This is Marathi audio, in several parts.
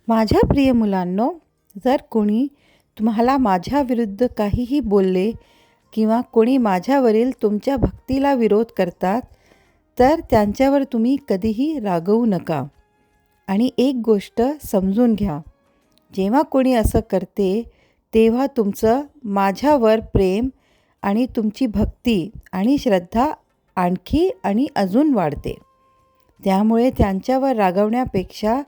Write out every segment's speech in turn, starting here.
माझ्या प्रिय मुलांनो, जर कोणी तुम्हाला माझ्याविरुद्ध काहीही बोलले किंवा कोणी माझ्यावरील तुमच्या भक्तीला विरोध करतात, तर त्यांच्यावर तुम्ही कधीही रागवू नका. आणि एक गोष्ट समजून घ्या, जेव्हा कोणी असं करते तेव्हा तुमचं माझ्यावर प्रेम आणि तुमची भक्ती आणि श्रद्धा आणखी आणि अजून वाढते. त्यामुळे त्यांच्यावर रागवण्यापेक्षा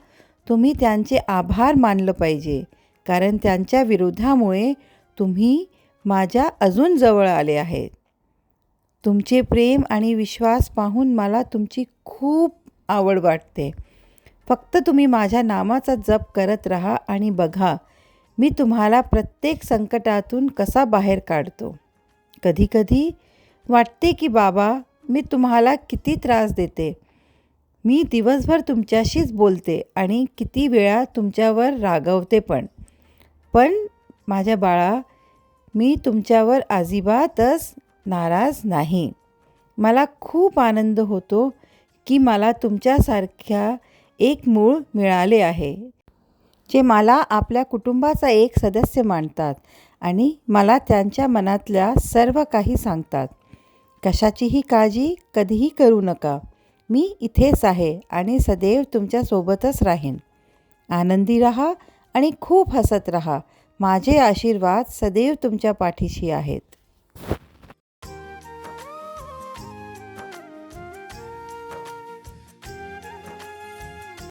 तुम्ही त्यांचे आभार मानलं पाहिजे, कारण त्यांच्या विरोधामुळे तुम्ही माझ्या अजून जवळ आले आहेत. तुमचे प्रेम आणि विश्वास पाहून मला तुमची खूप आवड वाटते. फक्त तुम्ही माझ्या नामाचा जप करत राहा आणि बघा मी तुम्हाला प्रत्येक संकटातून कसा बाहेर काढतो. कधीकधी वाटते की बाबा मी तुम्हाला किती त्रास देते. मी दिवसभर तुमच्याशीच बोलते आणि किती वेळा तुमच्यावर रागवते पण माझ्या बाळा, मी तुमच्यावर अजिबातच नाराज नाही. मला खूप आनंद होतो की मला तुमच्यासारख्या एक मूळ मिळाले आहे, जे मला आपल्या कुटुंबाचा एक सदस्य मानतात आणि मला त्यांच्या मनातल्या सर्व काही सांगतात. कशाचीही काळजी कधीही करू नका. मी इथेच आहे आणि सदैव तुमच्यासोबतच राहीन. आनंदी राहा आणि खूप हसत राहा. माझे आशीर्वाद सदैव तुमच्या पाठीशी आहेत.